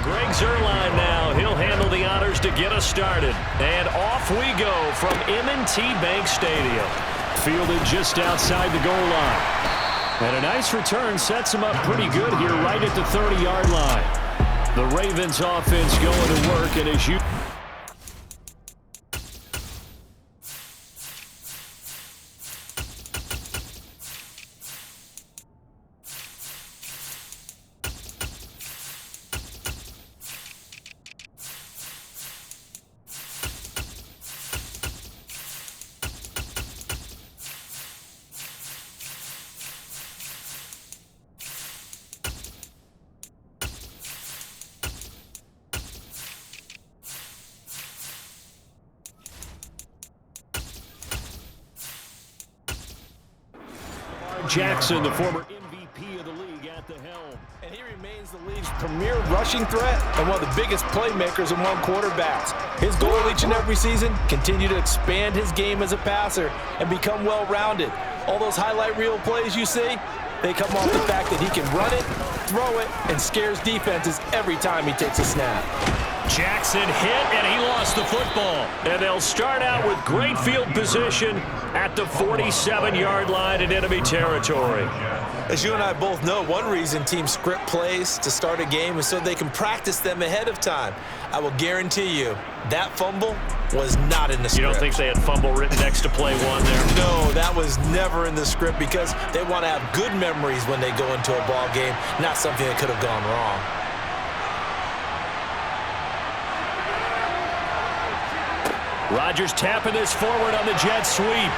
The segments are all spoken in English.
Greg Zuerlein now. He'll handle the honors to get us started. And off we go from M&T Bank Stadium. Fielded just outside the goal line. And a nice return sets him up pretty good here right at the 30-yard line. The Ravens offense going to work, and as you... Jackson, the former MVP of the league, at the helm. And he remains the league's premier rushing threat and one of the biggest playmakers among quarterbacks. His goal each and every season, continue to expand his game as a passer and become well-rounded. All those highlight reel plays you see, they come off the fact that he can run it, throw it, and scares defenses every time he takes a snap. Jackson hit, and he lost the football. And they'll start out with great field position at the 47-yard line in enemy territory. As you and I both know, one reason teams script plays to start a game is so they can practice them ahead of time. I will guarantee you that fumble was not in the script. You don't think they had fumble written next to play one there? No, that was never in the script because they want to have good memories when they go into a ball game, not something that could have gone wrong. Rodgers tapping this forward on the jet sweep.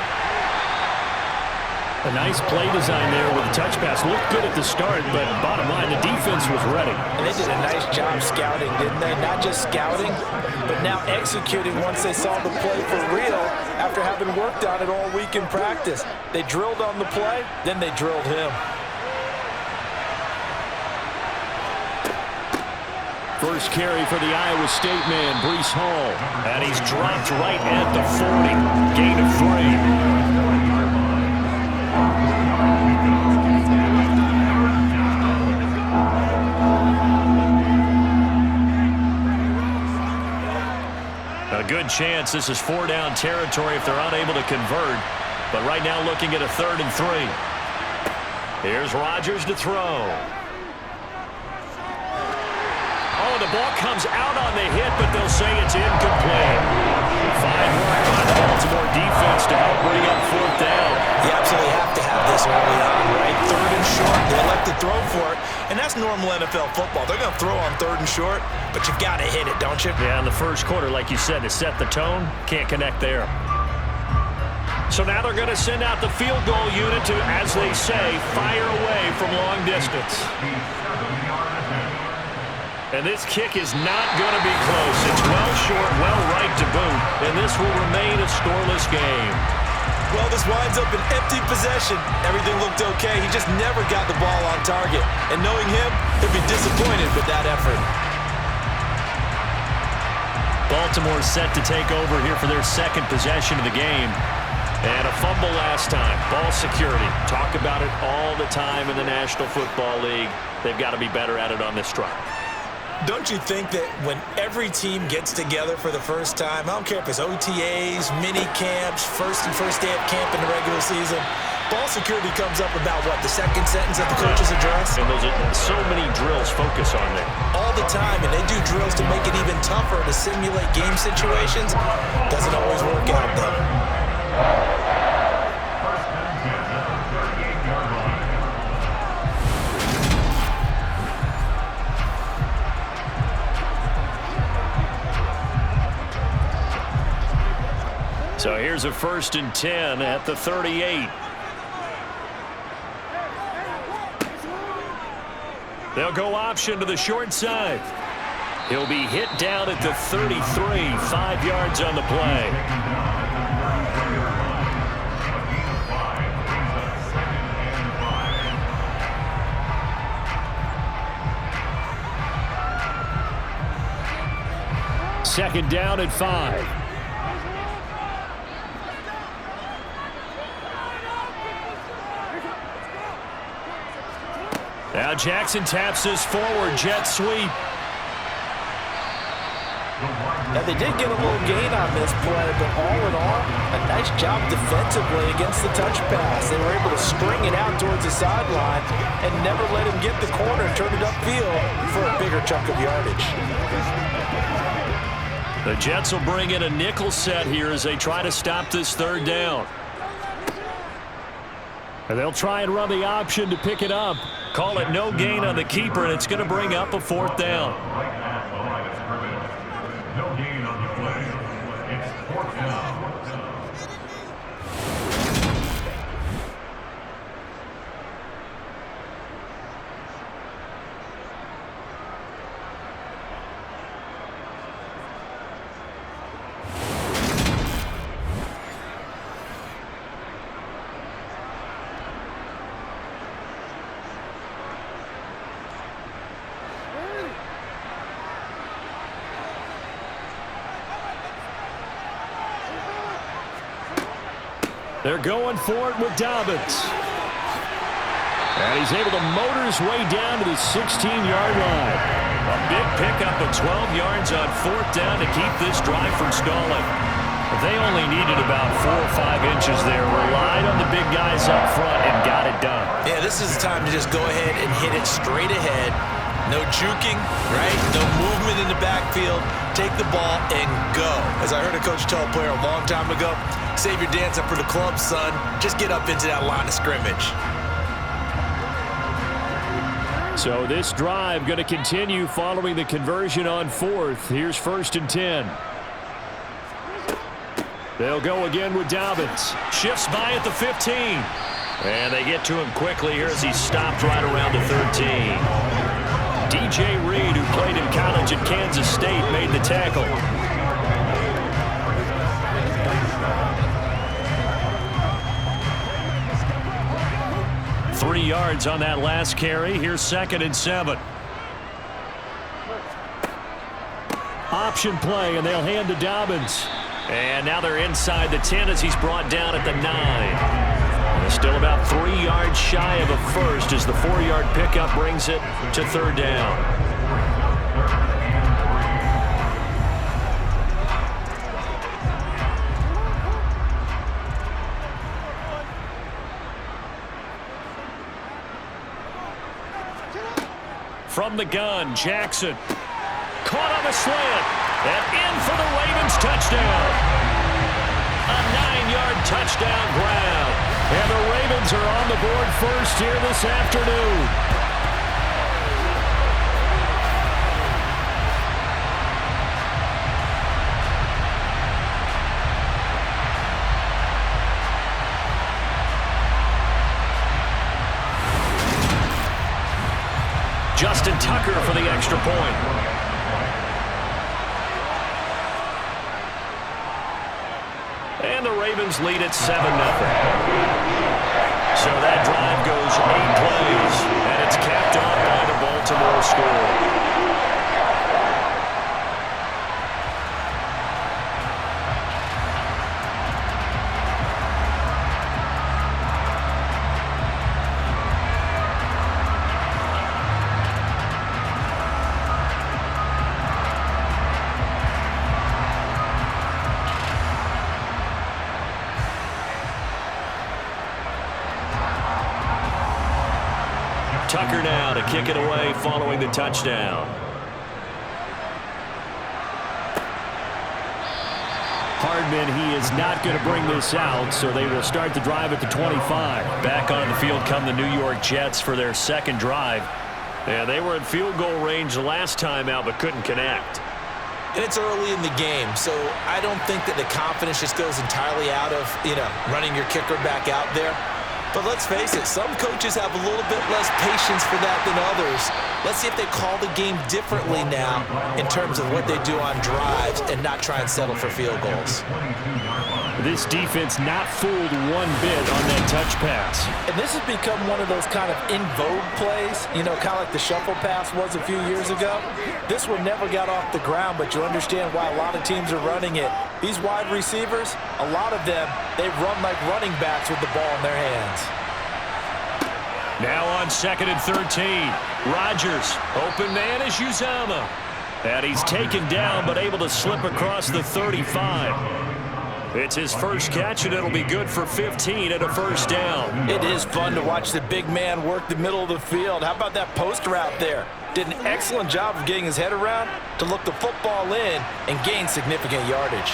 A nice play design there with a touch pass. Looked good at the start, but bottom line, the defense was ready. And they did a nice job scouting, didn't they? Not just scouting, but now executing once they saw the play for real after having worked on it all week in practice. They drilled on the play, then they drilled him. First carry for the Iowa State man, Breece Hall. And he's dropped right at the 40. Gain of 3. A good chance this is 4-down territory if they're unable to convert. But right now looking at a 3rd and 3. Here's Rodgers to throw. Oh, the ball comes out on the hit, but they'll say it's incomplete. Fine work by the Baltimore defense to help bring up 4th down. You absolutely have to have this early on, right? 3rd and short, they elect to throw for it, and that's normal NFL football. They're going to throw on 3rd and short, but you've got to hit it, don't you? Yeah, in the first quarter, like you said, to set the tone, can't connect there. So now they're going to send out the field goal unit to, as they say, fire away from long distance. And this kick is not going to be close. It's well short, well right to boot, and this will remain a scoreless game. Well, this winds up an empty possession. Everything looked okay. He just never got the ball on target. And knowing him, he'll be disappointed with that effort. Baltimore set to take over here for their 2nd possession of the game. And a fumble last time. Ball security. Talk about it all the time in the National Football League. They've got to be better at it on this drive. Don't you think that when every team gets together for the first time, I don't care if it's OTAs, mini camps, first day of camp in the regular season, ball security comes up about, what, the 2nd sentence of the coach's address? And those are so many drills focus on that. All the time, and they do drills to make it even tougher to simulate game situations. Doesn't always work out, though. So here's a 1st and 10 at the 38. They'll go option to the short side. He'll be hit down at the 33, 5 yards on the play. Second down at 5. Now Jackson taps this forward, jet sweep. Now, they did get a little gain on this play, but all in all, a nice job defensively against the touch pass. They were able to string it out towards the sideline and never let him get the corner and turn it upfield for a bigger chunk of yardage. The Jets will bring in a nickel set here as they try to stop this third down. And they'll try and run the option to pick it up. Call it no gain on the keeper, and it's going to bring up a fourth down. No gain on the play. It's fourth down. They're going for it with Dobbins. And he's able to motor his way down to the 16-yard line. A big pickup of 12 yards on fourth down to keep this drive from stalling. They only needed about 4 or 5 inches there. Relied on the big guys up front and got it done. Yeah, this is the time to just go ahead and hit it straight ahead. No juking, right? No movement in the backfield. Take the ball and go. As I heard a coach tell a player a long time ago, save your dancing for the club, son. Just get up into that line of scrimmage. So this drive going to continue following the conversion on fourth. Here's 1st and 10. They'll go again with Dobbins. Shifts by at the 15. And they get to him quickly here as he stopped right around the 13. DJ Reed, who played in college at Kansas State, made the tackle. Three yards on that last carry. Here's 2nd and 7. Option play, and they'll hand to Dobbins. And now they're inside the 10 as he's brought down at the 9. Still about 3 yards shy of a first as the 4-yard pickup brings it to 3rd down. From the gun, Jackson. Caught on the slant. And in for the Ravens touchdown. A 9-yard touchdown grab. And the Ravens are on the board first here this afternoon. Justin Tucker for the extra point. And the Ravens lead at 7-0. So that drive goes 8 plays, and it's capped off by the Baltimore score. Tucker now to kick it away following the touchdown. Hardman, he is not going to bring this out, so they will start the drive at the 25. Back on the field come the New York Jets for their second drive. Yeah, they were in field goal range the last time out but couldn't connect. And it's early in the game, so I don't think that the confidence just goes entirely out of, running your kicker back out there. But let's face it, some coaches have a little bit less patience for that than others. Let's see if they call the game differently now in terms of what they do on drives and not try and settle for field goals. This defense not fooled one bit on that touch pass. And this has become one of those kind of in vogue plays, kind of like the shuffle pass was a few years ago. This one never got off the ground, but you understand why a lot of teams are running it. These wide receivers, a lot of them, they run like running backs with the ball in their hands. Now on 2nd and 13. Rodgers, open man is Uzama. And he's taken down but able to slip across the 35. It's his first catch, and it'll be good for 15 and a first down. It is fun to watch the big man work the middle of the field. How about that post route there? Did an excellent job of getting his head around to look the football in and gain significant yardage.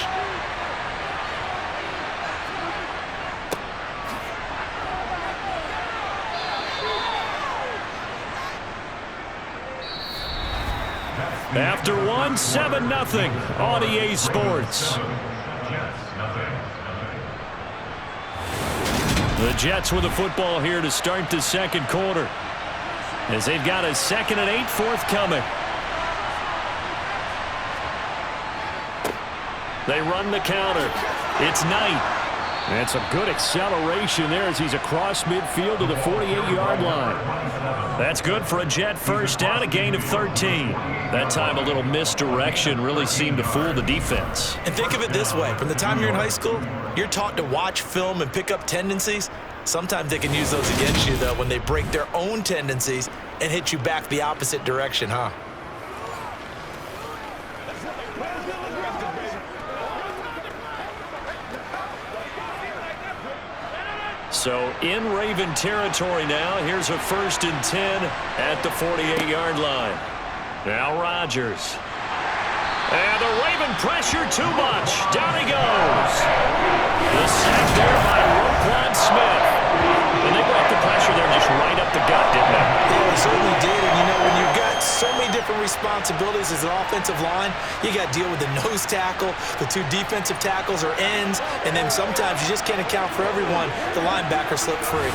After one, 7-0 on EA Sports. The Jets with the football here to start the second quarter, as they've got a 2nd and 8 forthcoming. They run the counter. It's Knight. That's a good acceleration there as he's across midfield to the 48-yard line. That's good for a Jet first down, a gain of 13. That time a little misdirection really seemed to fool the defense. And think of it this way. From the time you're in high school, you're taught to watch film and pick up tendencies. Sometimes they can use those against you, though, when they break their own tendencies and hit you back the opposite direction, huh? So in Raven territory now. Here's a 1st and 10 at the 48-yard line. Now Rodgers. And the Raven pressure too much. Down he goes. The sack there by Roquan Smith. And they brought the pressure there just right up the gut, didn't they? Yeah, they certainly did. And, you know, when you've got so many different responsibilities as an offensive line, you got to deal with the nose tackle, the 2 defensive tackles or ends, and then sometimes you just can't account for everyone. The linebacker slipped free.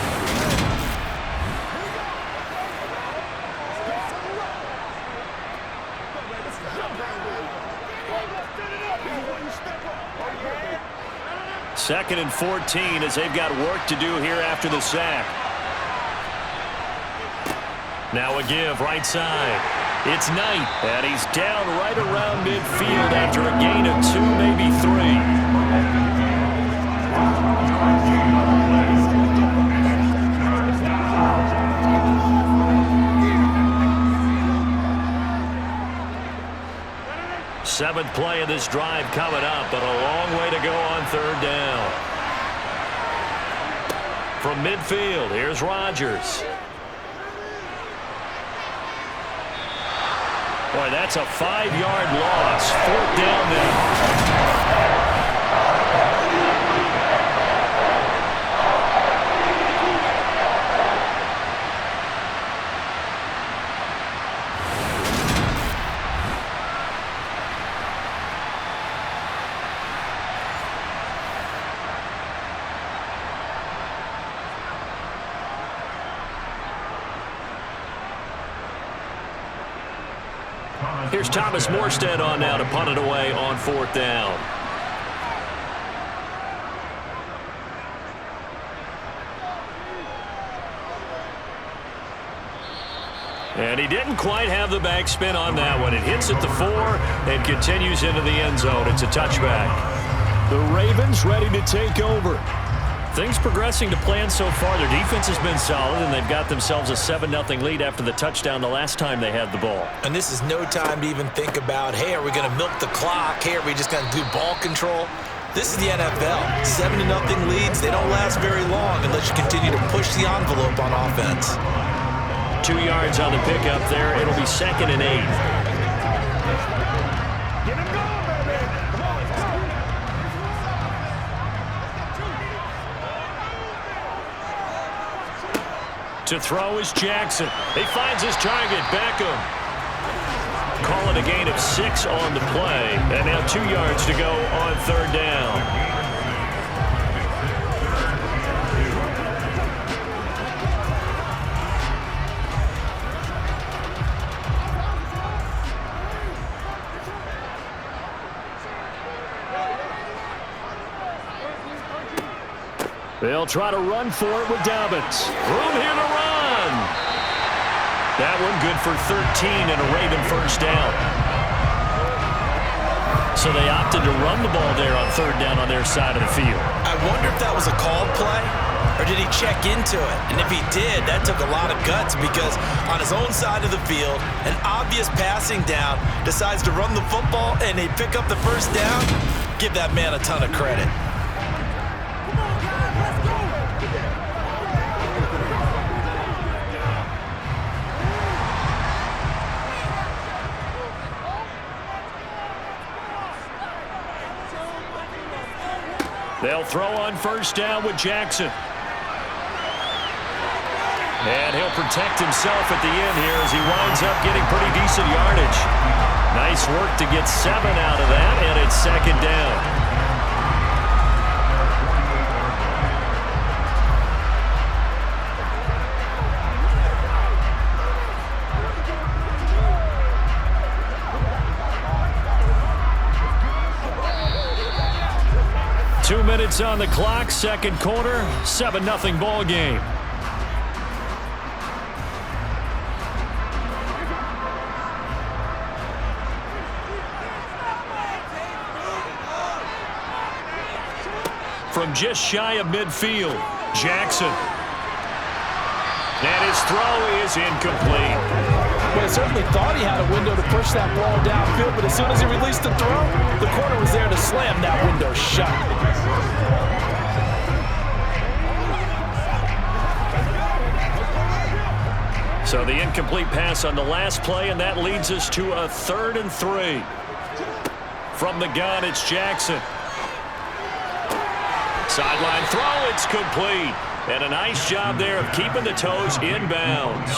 Second and 14 as they've got work to do here after the sack. Now a give right side. It's Knight, and he's down right around midfield after a gain of 2, maybe 3. Seventh play of this drive coming up, but a long way to go on 3rd down. From midfield, here's Rodgers. Boy, that's a 5-yard loss. 4th down now. Here's Thomas Morstead on now to punt it away on 4th down. And he didn't quite have the backspin on that one. It hits at the 4 and continues into the end zone. It's a touchback. The Ravens ready to take over. Things progressing to plan so far. Their defense has been solid, and they've got themselves a 7-0 lead after the touchdown the last time they had the ball. And this is no time to even think about, hey, are we going to milk the clock? Hey, are we just going to do ball control? This is the NFL. 7-0 leads, they don't last very long unless you continue to push the envelope on offense. 2 yards on the pickup there. It'll be 2nd and 8. To throw is Jackson. He finds his target, Beckham. Call it a gain of 6 on the play. And now 2 yards to go on 3rd down. They'll try to run for it with Dobbins. Room here to run. That one good for 13 and a Raven first down. So they opted to run the ball there on third down on their side of the field. I wonder if that was a called play, or did he check into it? And if he did, that took a lot of guts, because on his own side of the field, an obvious passing down, decides to run the football and they pick up the first down. Give that man a ton of credit. They'll throw on first down with Jackson. And he'll protect himself at the end here as he winds up getting pretty decent yardage. Nice work to get 7 out of that, and it's second down. 2 minutes on the clock, second quarter, 7-0 ball game. From just shy of midfield, Jackson. And his throw is incomplete. Well, he certainly thought he had a window to push that ball downfield, but as soon as he released the throw, the corner was there to slam that window shut. So the incomplete pass on the last play, and that leads us to a 3rd and 3. From the gun, it's Jackson. Sideline throw, it's complete. And a nice job there of keeping the toes inbounds.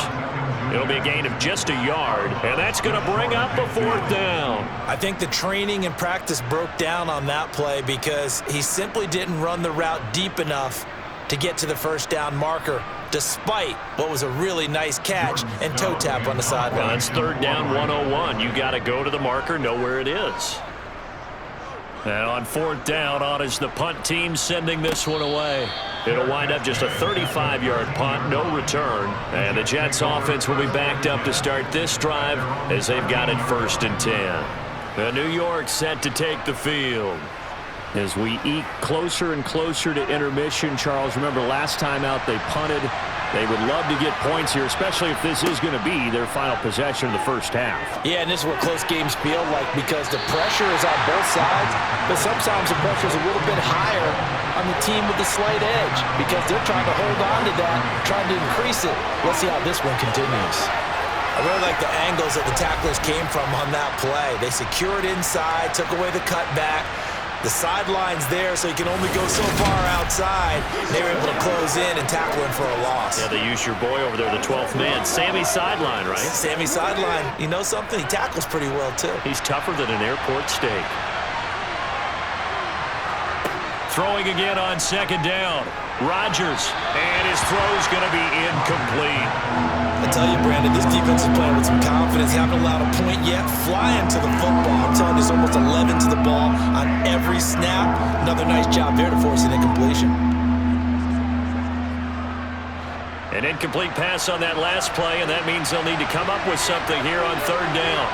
It'll be a gain of just a yard, and that's going to bring up a 4th down. I think the training and practice broke down on that play because he simply didn't run the route deep enough to get to the first down marker, despite what was a really nice catch and toe tap on the sideline. Well, that's 3rd down 101. You got to go to the marker, know where it is. And on 4th down, on is the punt team sending this one away. It'll wind up just a 35-yard punt, no return. And the Jets offense will be backed up to start this drive as they've got it 1st and 10. The New York set to take the field. As we eke closer and closer to intermission, Charles, remember last time out they punted. They would love to get points here, especially if this is going to be their final possession of the first half. Yeah, and this is what close games feel like because the pressure is on both sides, but sometimes the pressure is a little bit higher on the team with the slight edge because they're trying to hold on to that, trying to increase it. Let's see how this one continues. I really like the angles that the tacklers came from on that play. They secured inside, took away the cutback. The sideline's there, so he can only go so far outside. They were able to close in and tackle him for a loss. Yeah, they used your boy over there, the 12th man. Sammy Sideline, right? Sammy Sideline. You know something? He tackles pretty well, too. He's tougher than an airport steak. Throwing again on 2nd down. Rodgers, and his throw's going to be incomplete. I tell you, Brandon, this defense is playing with some confidence. Haven't allowed a point yet. Flying to the football. I'm telling you, it's almost 11 to the ball on every snap. Another nice job there to force an incompletion. An incomplete pass on that last play, and that means they'll need to come up with something here on 3rd down.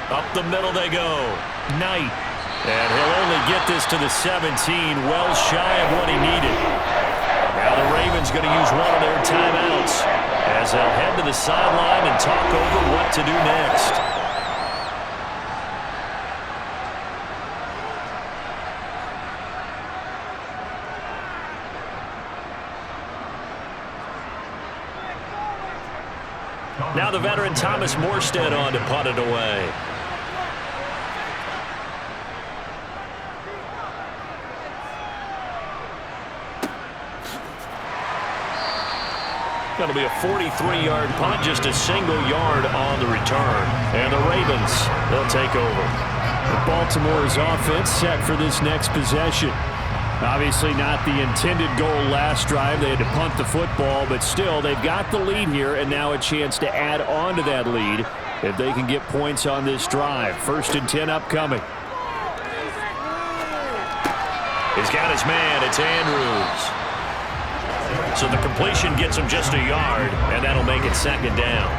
Up the middle they go. Knight. And he'll only get this to the 17, well shy of what he needed. Now the Ravens going to use one of their timeouts as they'll head to the sideline and talk over what to do next. Now the veteran Thomas Morstead on to punt it away. Going to be a 43-yard punt, just a single yard on the return. And the Ravens, they'll take over. Baltimore's offense set for this next possession. Obviously not the intended goal last drive. They had to punt the football, but still, they've got the lead here, and now a chance to add on to that lead if they can get points on this drive. 1st and 10 upcoming. He's got his man. It's Andrews. So the completion gets him just a yard, and that'll make it 2nd down.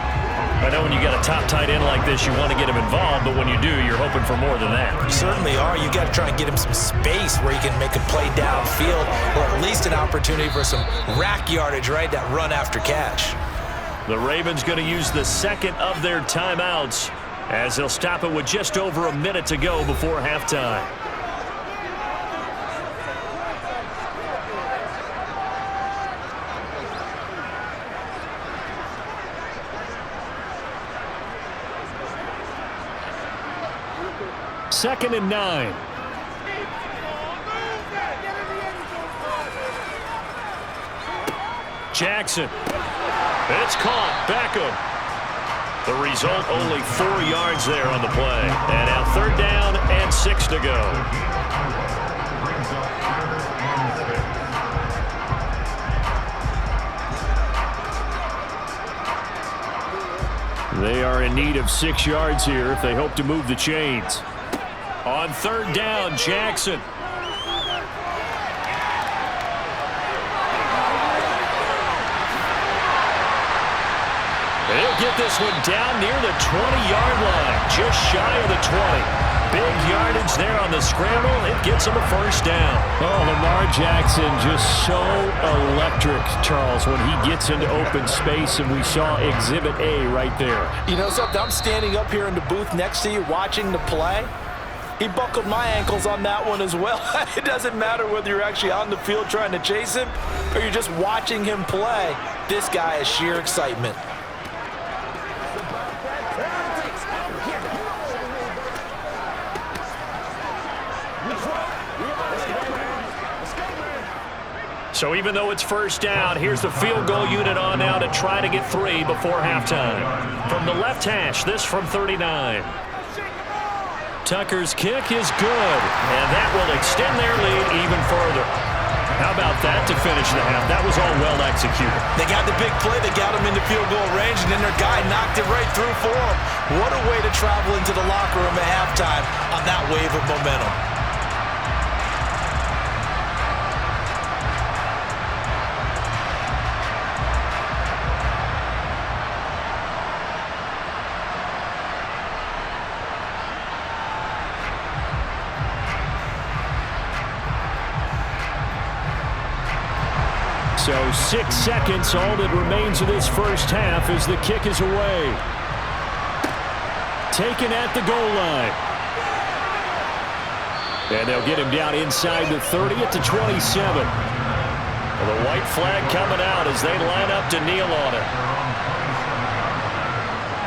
I know when you got a top tight end like this, you want to get him involved, but when you do, you're hoping for more than that. You certainly are. You got to try and get him some space where he can make a play downfield, or at least an opportunity for some rack yardage, right? That run after catch. The Ravens going to use the second of their timeouts as they'll stop it with just over a minute to go before halftime. Second and 9. Jackson. It's caught. Beckham. The result, only 4 yards there on the play. And now third down and 6 to go. They are in need of 6 yards here if they hope to move the chains. On third down, Jackson. They'll get this one down near the 20-yard line, just shy of the 20. Big yardage there on the scramble. It gets him a first down. Oh, Lamar Jackson just so electric, Charles, when he gets into open space, and we saw Exhibit A right there. You know something? I'm standing up here in the booth next to you watching the play. He buckled my ankles on that one as well. It doesn't matter whether you're actually on the field trying to chase him or you're just watching him play. This guy is sheer excitement. So even though it's first down, here's the field goal unit on now to try to get 3 before halftime. From the left hash, this from 39. Tucker's kick is good, and that will extend their lead even further. How about that to finish the half? That was all well executed. They got the big play. They got him into field goal range, and then their guy knocked it right through for him. What a way to travel into the locker room at halftime on that wave of momentum. So 6 seconds, all that remains of this first half as the kick is away. Taken at the goal line. And they'll get him down inside the 30 at the 27. Well, the white flag coming out as they line up to kneel on it.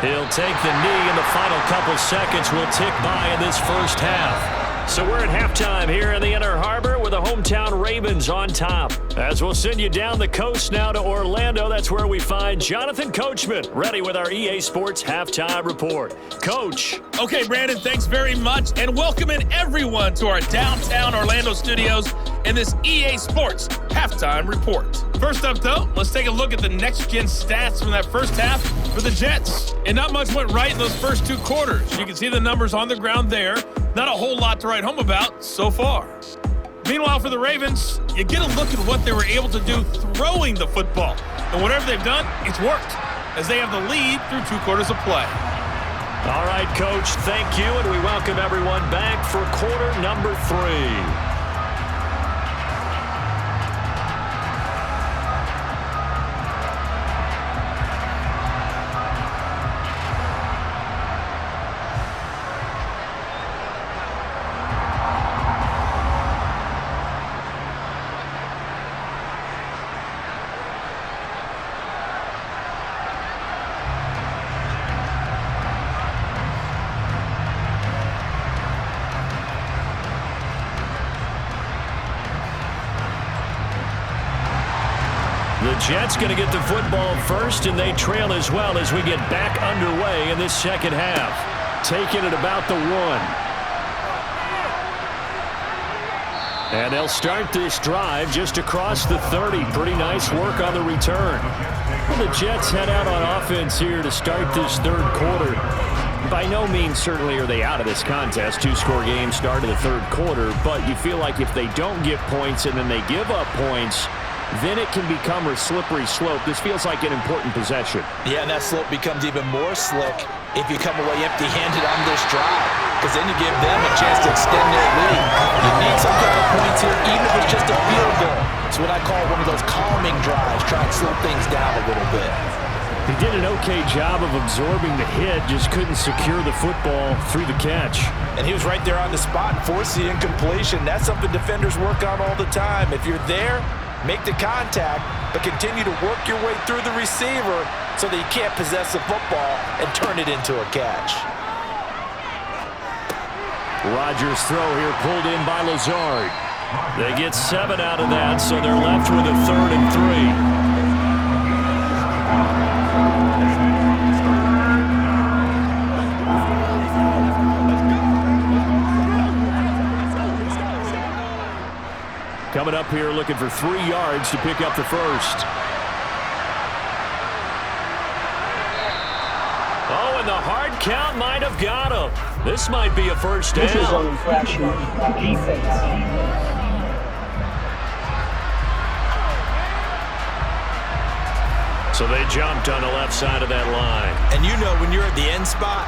He'll take the knee, and the final couple seconds will tick by in this first half. So we're at halftime here in the Inner Harbor with the hometown Ravens on top. As we'll send you down the coast now to Orlando, that's where we find Jonathan Coachman, ready with our EA Sports Halftime Report. Coach. Okay, Brandon, thanks very much, and welcoming everyone to our downtown Orlando studios in this EA Sports Halftime Report. First up, though, let's take a look at the next-gen stats from that first half for the Jets. And not much went right in those first 2 quarters. You can see the numbers on the ground there. Not a whole lot to write home about so far. Meanwhile, for the Ravens, you get a look at what they were able to do throwing the football. And whatever they've done, it's worked, as they have the lead through 2 quarters of play. All right, Coach, thank you, and we welcome everyone back for quarter number 3. The Jets going to get the football first, and they trail as well as we get back underway in this second half. Taking it about the 1. And they'll start this drive just across the 30. Pretty nice work on the return. Well, the Jets head out on offense here to start this third quarter. By no means certainly are they out of this contest. 2-score game start of the third quarter, but you feel like if they don't get points and then they give up points, then it can become a slippery slope. This feels like an important possession. Yeah, and that slope becomes even more slick if you come away empty-handed on this drive, because then you give them a chance to extend their lead. You need some kind of points here, even if it's just a field goal. It's what I call one of those calming drives, try and slow things down a little bit. He did an okay job of absorbing the hit, just couldn't secure the football through the catch. And he was right there on the spot and forced the incompletion. That's something defenders work on all the time. If you're there, make the contact, but continue to work your way through the receiver so that you can't possess the football and turn it into a catch. Rodgers' throw here pulled in by Lazard. They get 7 out of that, so they're left with a 3rd and 3. Coming up here looking for 3 yards to pick up the first. Oh, and the hard count might have got him. This might be a first down. This is an infraction. Defense. So they jumped on the left side of that line. And you know when you're at the end spot,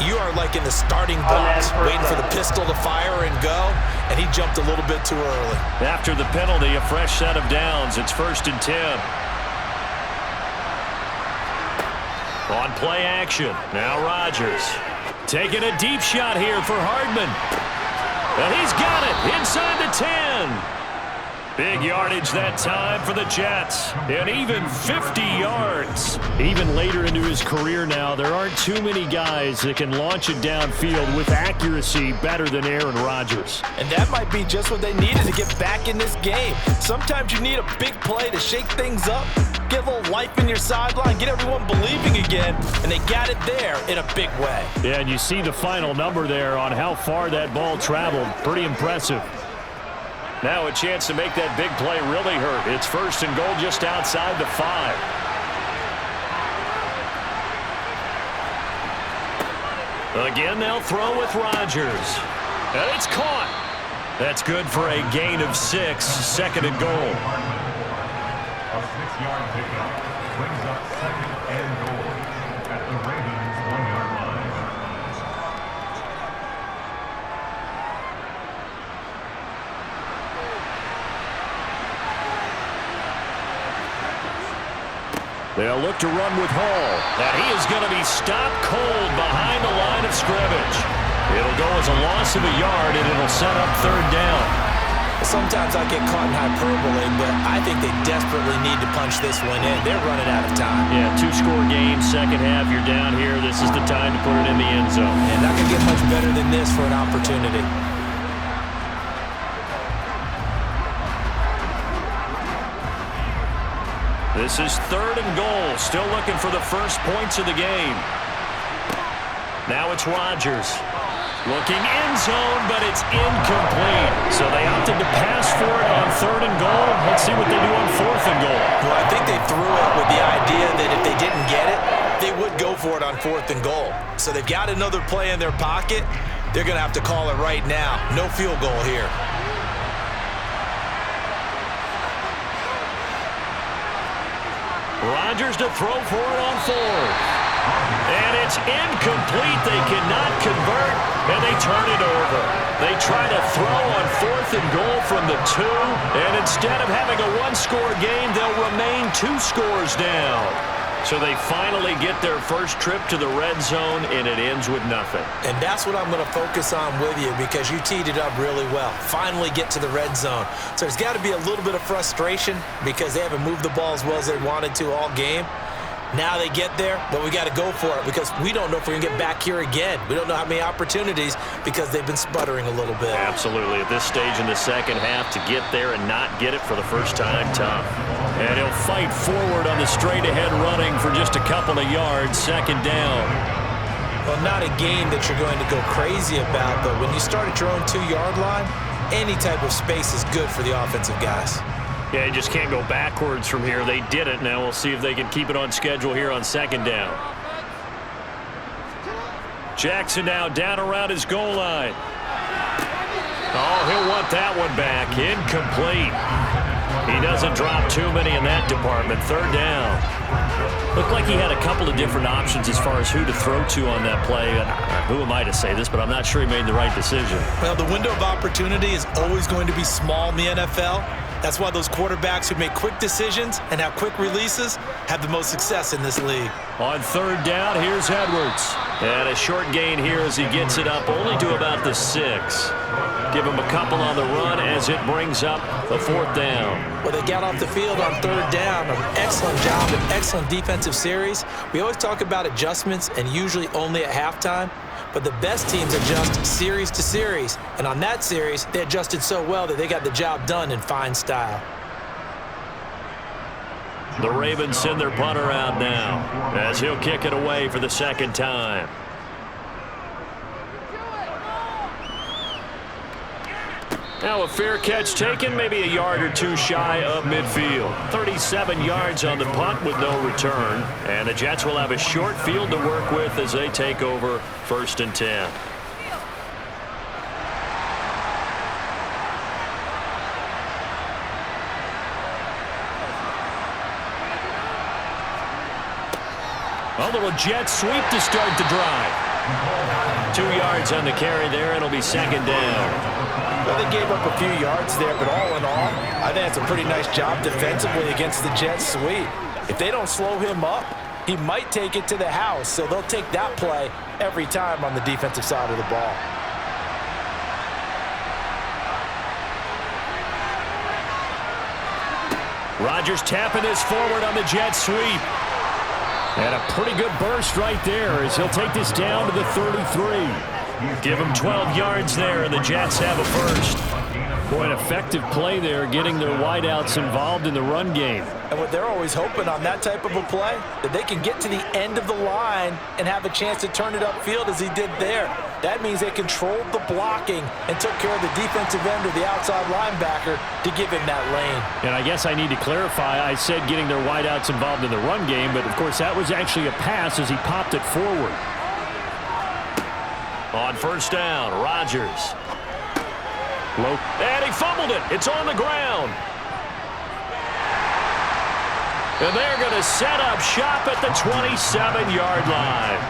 you are like in the starting blocks, waiting for the pistol to fire and go, and he jumped a little bit too early. After the penalty, a fresh set of downs. It's 1st and 10. On play action, now Rodgers. Taking a deep shot here for Hardman. And he's got it inside the 10. Big yardage that time for the Jets. And even 50 yards. Even later into his career now, there aren't too many guys that can launch it downfield with accuracy better than Aaron Rodgers. And that might be just what they needed to get back in this game. Sometimes you need a big play to shake things up, get a little life in your sideline, get everyone believing again, and they got it there in a big way. Yeah, and you see the final number there on how far that ball traveled. Pretty impressive. Now a chance to make that big play really hurt. It's 1st and goal just outside the 5. Again, they'll throw with Rodgers. And it's caught. That's good for a gain of 6, 2nd and goal. A 6-yard pickup brings up 2nd and goal at the Ravens' 1-yard line. They'll look to run with Hall. And he is going to be stopped cold behind the line of scrimmage. It'll go as a loss of a yard, and it'll set up 3rd down. Sometimes I get caught in hyperbole, but I think they desperately need to punch this one in. They're running out of time. Yeah, 2-score game, second half, you're down here. This is the time to put it in the end zone. And not going to get much better than this for an opportunity. This is 3rd and goal. Still looking for the first points of the game. Now it's Rodgers. Looking end zone, but it's incomplete. So they opted to pass for it on 3rd and goal. Let's see what they do on 4th and goal. Well, I think they threw it with the idea that if they didn't get it, they would go for it on 4th and goal. So they've got another play in their pocket. They're going to have to call it right now. No field goal here. Rodgers to throw for it on 4th. And it's incomplete. They cannot convert, and they turn it over. They try to throw on 4th and goal from the 2, and instead of having a 1-score game, they'll remain 2 scores down. So they finally get their first trip to the red zone, and it ends with nothing. And that's what I'm going to focus on with you, because you teed it up really well. Finally get to the red zone. So there's got to be a little bit of frustration because they haven't moved the ball as well as they wanted to all game. Now they get there, but we got to go for it because we don't know if we're going to get back here again. We don't know how many opportunities because they've been sputtering a little bit. Absolutely. At this stage in the second half, to get there and not get it for the first time, tough. And he'll fight forward on the straight-ahead running for just a couple of yards, 2nd down. Well, not a game that you're going to go crazy about, but when you start at your own 2-yard line, any type of space is good for the offensive guys. Yeah, you just can't go backwards from here. They did it. Now we'll see if they can keep it on schedule here on 2nd down. Jackson now down around his goal line. Oh, he'll want that one back. Incomplete. He doesn't drop too many in that department. Third down. Looked like he had a couple of different options as far as who to throw to on that play. Who am I to say this, but I'm not sure he made the right decision. Well, the window of opportunity is always going to be small in the NFL. That's why those quarterbacks who make quick decisions and have quick releases have the most success in this league. On third down, here's Edwards. And a short gain here as he gets it up only to about the 6. Give him a couple on the run as it brings up the 4th down. Well, they got off the field on third down. An excellent job, an excellent defensive series. We always talk about adjustments and usually only at halftime. But the best teams adjust series to series. And on that series, they adjusted so well that they got the job done in fine style. The Ravens send their punter out now as he'll kick it away for the 2nd time. Now a fair catch taken, maybe a yard or two shy of midfield. 37 yards on the punt with no return. And the Jets will have a short field to work with as they take over 1st and 10. A little jet sweep to start the drive. 2 yards on the carry there. It'll be 2nd down. Well, they gave up a few yards there, but all in all, I think it's a pretty nice job defensively against the Jets sweep. If they don't slow him up, he might take it to the house, so they'll take that play every time on the defensive side of the ball. Rodgers tapping this forward on the jet sweep. And a pretty good burst right there as he'll take this down to the 33. Give him 12 yards there, and the Jets have a first. Boy, an effective play there, getting their wideouts involved in the run game. And what they're always hoping on that type of a play, that they can get to the end of the line and have a chance to turn it upfield as he did there. That means they controlled the blocking and took care of the defensive end or the outside linebacker to give him that lane. And I guess I need to clarify, I said getting their wideouts involved in the run game, but of course that was actually a pass as he popped it forward. On 1st down, Rodgers. Low. And he fumbled it. It's on the ground. And they're going to set up shop at the 27-yard line.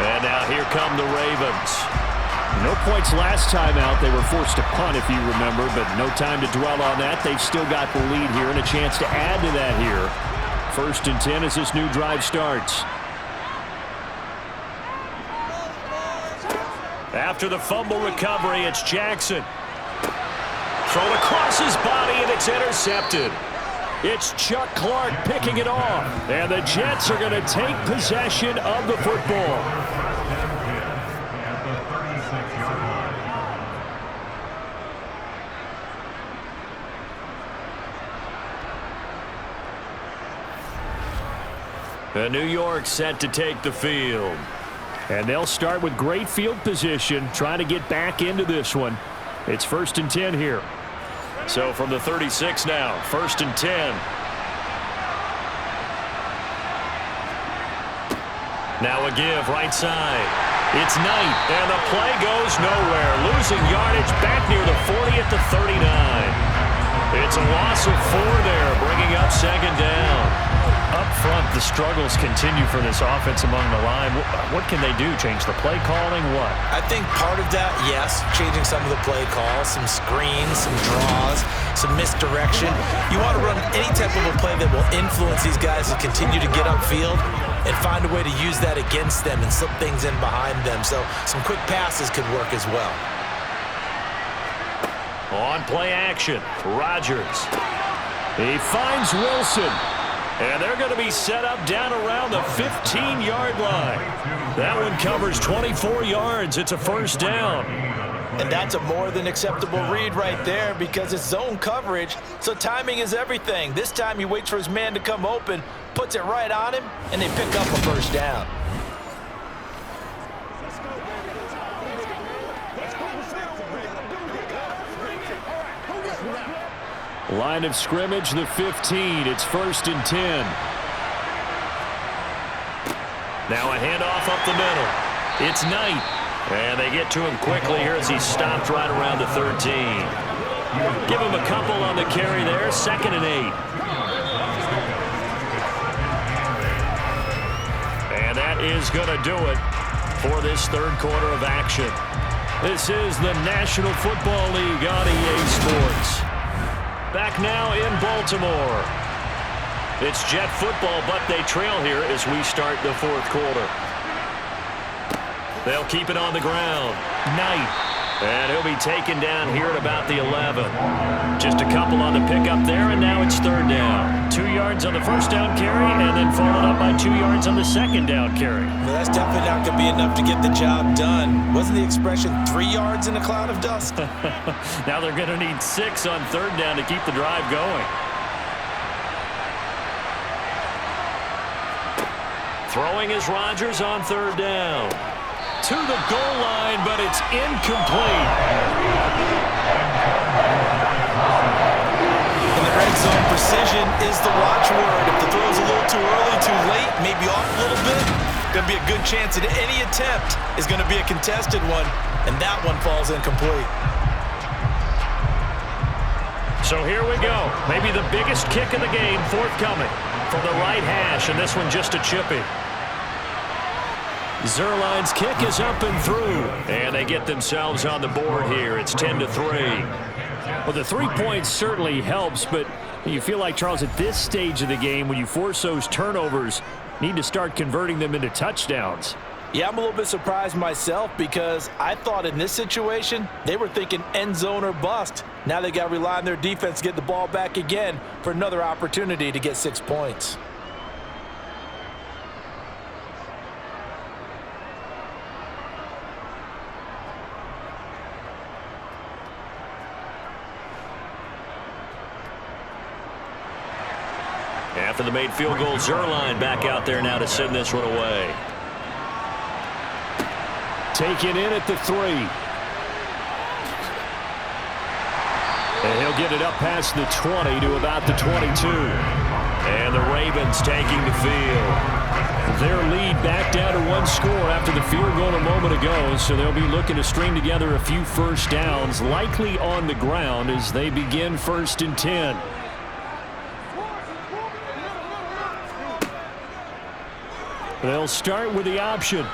And now here come the Ravens. No points last time out. They were forced to punt, if you remember, but no time to dwell on that. They've still got the lead here and a chance to add to that here. 1st and 10 as this new drive starts. After the fumble recovery, it's Jackson. Thrown across his body, and it's intercepted. It's Chuck Clark picking it off, and the Jets are going to take possession of the football. New York set to take the field. And they'll start with great field position, trying to get back into this one. It's 1st and 10 here. So from the 36 now, 1st and 10. Now a give right side. It's Knight, and the play goes nowhere. Losing yardage back near the 40 at the 39. It's a loss of 4 there, bringing up 2nd down. Up front, the struggles continue for this offense among the line. What can they do? Change the play calling? What? I think part of that, yes, changing some of the play calls, some screens, some draws, some misdirection. You want to run any type of a play that will influence these guys to continue to get upfield and find a way to use that against them and slip things in behind them. So some quick passes could work as well. On play action, Rodgers. He finds Wilson. And they're going to be set up down around the 15-yard line. That one covers 24 yards. It's a 1st down. And that's a more than acceptable read right there because it's zone coverage, so timing is everything. This time he waits for his man to come open, puts it right on him, and they pick up a 1st down. Line of scrimmage, the 15. It's 1st and 10. Now a handoff up the middle. It's Knight. And they get to him quickly here as he stopped right around the 13. Give him a couple on the carry there. 2nd and 8. And that is going to do it for this third quarter of action. This is the National Football League on EA Sports. Back now in Baltimore. It's Jet football, but they trail here as we start the fourth quarter. They'll keep it on the ground. Knight. And he'll be taken down here at about the 11. Just a couple on the pickup there, and now it's 3rd down. 2 yards on the first down carry, and then followed up by 2 yards on the 2nd down carry. Well, that's definitely not going to be enough to get the job done. Wasn't the expression 3 yards in a cloud of dust? Now they're going to need 6 on 3rd down to keep the drive going. Throwing is Rodgers on 3rd down. To the goal line, but it's incomplete. In the red zone, precision is the watchword. If the throw's a little too early, too late, maybe off a little bit, going to be a good chance that any attempt is going to be a contested one, and that one falls incomplete. So here we go. Maybe the biggest kick of the game forthcoming from the right hash, and this one just a chippy. Zerline's kick is up and through, and they get themselves on the board here. It's 10-3. Well, the 3 points certainly helps, but you feel like, Charles, at this stage of the game, when you force those turnovers, need to start converting them into touchdowns. Yeah, I'm a little bit surprised myself because I thought in this situation, they were thinking end zone or bust. Now they got to rely on their defense to get the ball back again for another opportunity to get 6 points. After the made field goal, Zerline back out there now to send this one away. Taken in at the 3. And he'll get it up past the 20 to about the 22. And the Ravens taking the field. Their lead back down to 1 score after the field goal a moment ago, so they'll be looking to string together a few first downs, likely on the ground as they begin 1st and 10. They'll start with the option.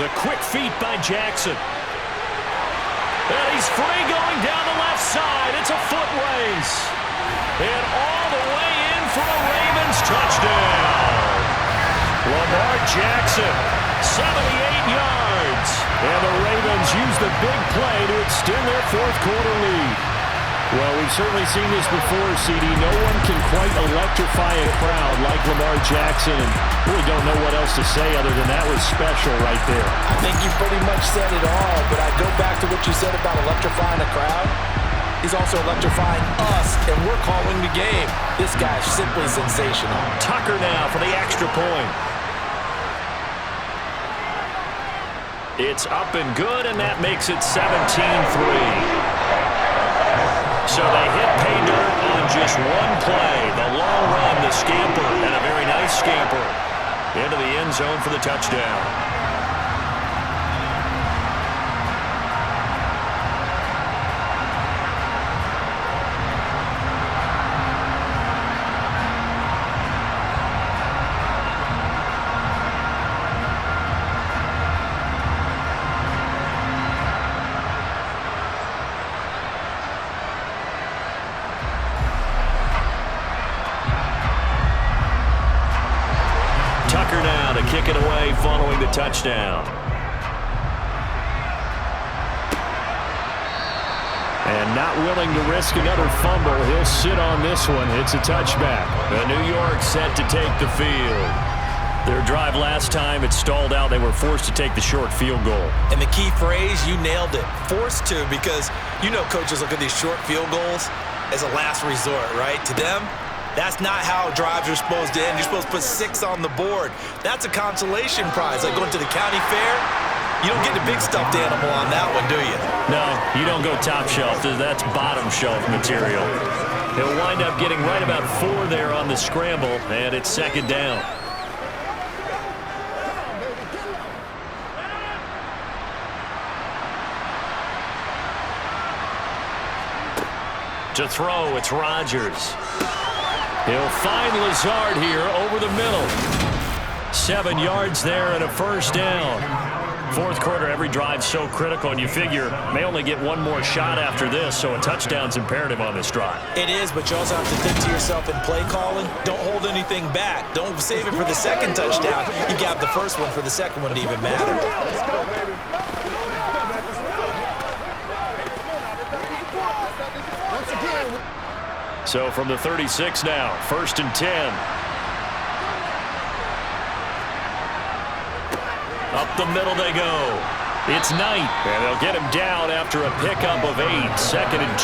The quick feet by Jackson. And he's free going down the left side. It's a foot race. And all the way in for a Ravens touchdown. Lamar Jackson, 78 yards. And the Ravens use the big play to extend their fourth quarter lead. Well, we've certainly seen this before, CD. No one can quite electrify a crowd like Lamar Jackson. And really don't know what else to say other than that was special right there. I think you pretty much said it all, but I go back to what you said about electrifying a crowd. He's also electrifying us, and we're calling the game. This guy's simply sensational. Tucker now for the extra point. It's up and good, and that makes it 17-3. So they hit pay dirt on just one play. The long run, the scamper, and a very nice scamper into the end zone for the touchdown. Tucker now to kick it away following the touchdown. And not willing to risk another fumble, he'll sit on this one. It's a touchback. New York set to take the field. Their drive last time, it stalled out. They were forced to take the short field goal. And the key phrase, you nailed it. Forced to, because you know coaches look at these short field goals as a last resort, right? To them, that's not how drives are supposed to end. You're supposed to put 6 on the board. That's a consolation prize, like going to the county fair. You don't get the big stuffed animal on that one, do you? No, you don't go top shelf. That's bottom shelf material. He'll wind up getting right about 4 there on the scramble, and it's second down. To throw, it's Rodgers. He'll find Lazard here over the middle. 7 yards there and a first down. Fourth quarter, every drive so critical, and you figure may only get one more shot after this, so a touchdown's imperative on this drive. It is, but you also have to think to yourself in play calling, don't hold anything back. Don't save it for the second touchdown. You got the first one for the second one to even matter. Let's go, baby. Once again. So from the 36 now, 1st and 10. Up the middle they go. It's Knight, and they'll get him down after a pickup of 8, 2nd and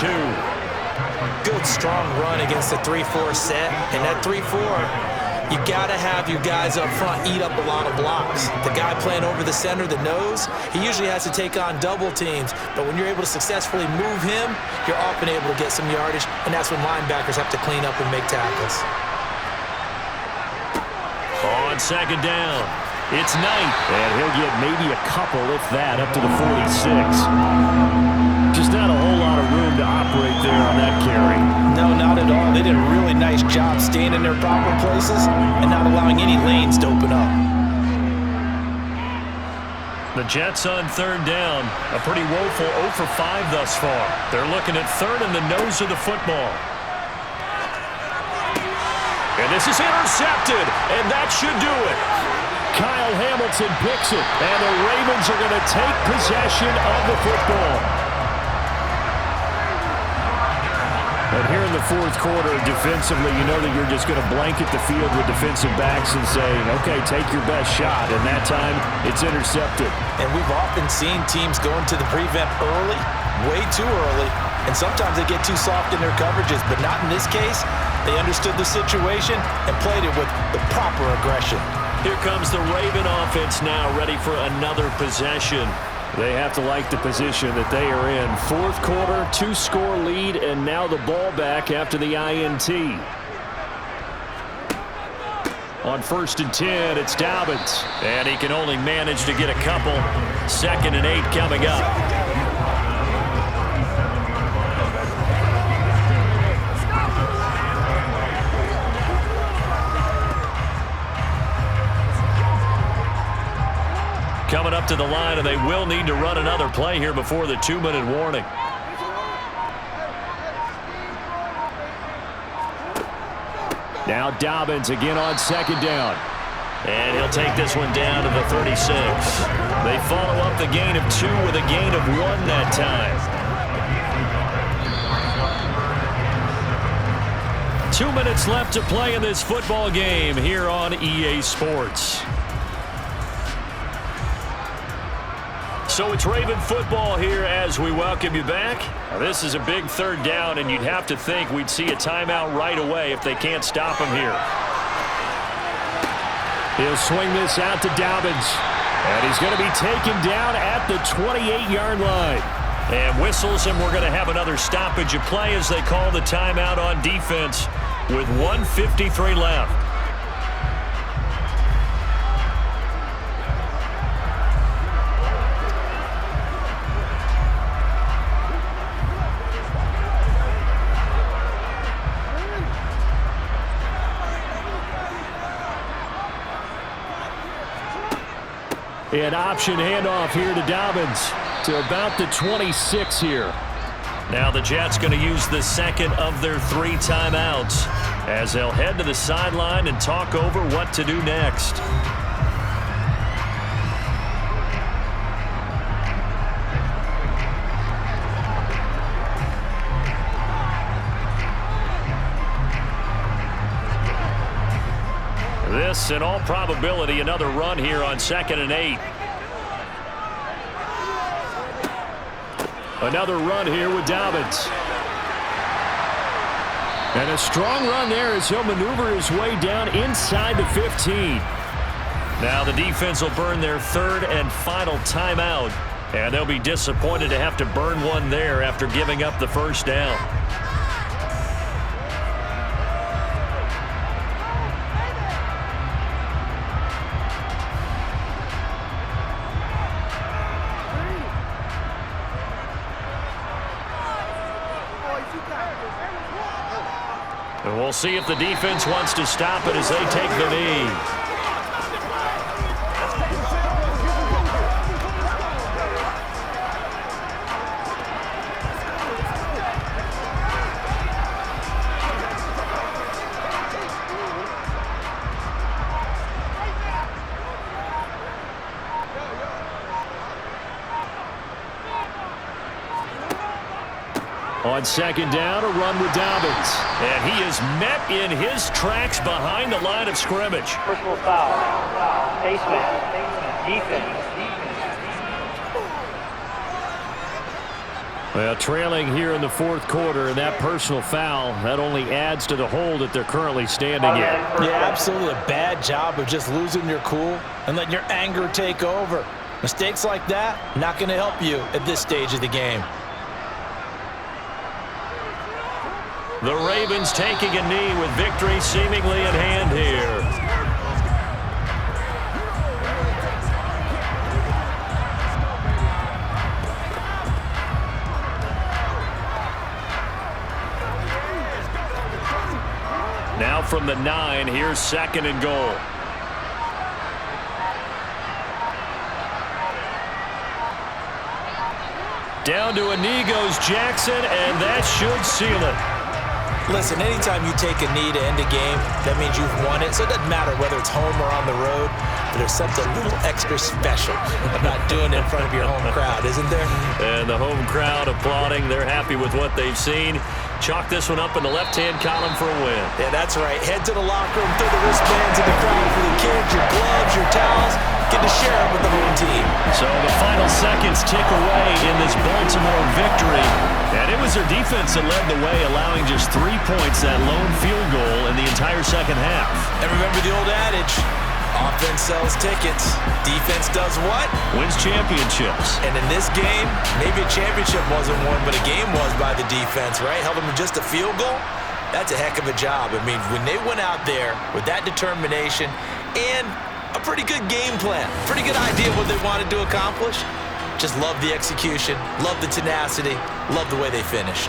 2. Good, strong run against the 3-4 set. And that 3-4, you got to have your guys up front eat up a lot of blocks. The guy playing over the center, the nose, he usually has to take on double teams. But when you're able to successfully move him, you're often able to get some yardage, and that's when linebackers have to clean up and make tackles. On 2nd down, it's Knight, and he'll get maybe a couple, if that, up to the 46. Just not a whole lot of room to operate there on that carry. No, not at all. They did a really nice job staying in their proper places and not allowing any lanes to open up. The Jets on 3rd down, a pretty woeful 0 for 5 thus far. They're looking at 3rd and the nose of the football. And this is intercepted, and that should do it. Kyle Hamilton picks it, and the Ravens are going to take possession of the football. But here in the fourth quarter, defensively, you know that you're just going to blanket the field with defensive backs and say, okay, take your best shot. And that time, it's intercepted. And we've often seen teams go into the prevent early, way too early, and sometimes they get too soft in their coverages. But not in this case. They understood the situation and played it with the proper aggression. Here comes the Raven offense now, ready for another possession. They have to like the position that they are in. Fourth quarter, 2-score lead, and now the ball back after the INT. On 1st and 10, it's Dobbins, and he can only manage to get a couple. 2nd and 8 coming up. Coming up to the line, and they will need to run another play here before the 2-minute warning. Now Dobbins again on 2nd down. And he'll take this one down to the 36. They follow up the gain of 2 with a gain of 1 that time. 2 minutes left to play in this football game here on EA Sports. So it's Raven football here as we welcome you back. Now this is a big 3rd down, and you'd have to think we'd see a timeout right away if they can't stop him here. He'll swing this out to Dobbins, and he's going to be taken down at the 28-yard line. And whistles, and we're going to have another stoppage of play as they call the timeout on defense with 1:53 left. An option handoff here to Dobbins to about the 26 here. Now the Jets going to use the 2nd of their 3 timeouts as they'll head to the sideline and talk over what to do next. This, in all probability, another run here on 2nd and 8. Another run here with Dobbins. And a strong run there as he'll maneuver his way down inside the 15. Now the defense will burn their 3rd and final timeout. And they'll be disappointed to have to burn one there after giving up the first down. And we'll see if the defense wants to stop it as they take the knee. On second down, a run with Dobbins. And he is met in his tracks behind the line of scrimmage. Personal foul. Face mask. Defense. Well, trailing here in the fourth quarter, and that personal foul, that only adds to the hole that they're currently standing in. Yeah, absolutely a bad job of just losing your cool and letting your anger take over. Mistakes like that, not going to help you at this stage of the game. The Ravens taking a knee with victory seemingly in hand here. Now from the 9, here's second and goal. Down to a knee goes Jackson, and that should seal it. Listen, anytime you take a knee to end a game, that means you've won it. So it doesn't matter whether it's home or on the road, but there's something a little extra special about doing it in front of your home crowd, isn't there? And the home crowd applauding. They're happy with what they've seen. Chalk this one up in the left-hand column for a win. Yeah, that's right. Head to the locker room, throw the wristbands in the crowd for the kids, your gloves, your towels. Get to share it with the home team. So the final seconds tick away in this Baltimore victory. And it was their defense that led the way, allowing just 3 points, that lone field goal in the entire second half. And remember the old adage, offense sells tickets. Defense does what? Wins championships. And in this game, maybe a championship wasn't won, but a game was by the defense, right? Held them to just a field goal. That's a heck of a job. I mean, when they went out there with that determination and a pretty good game plan, pretty good idea of what they wanted to accomplish, just love the execution, love the tenacity, love the way they finished.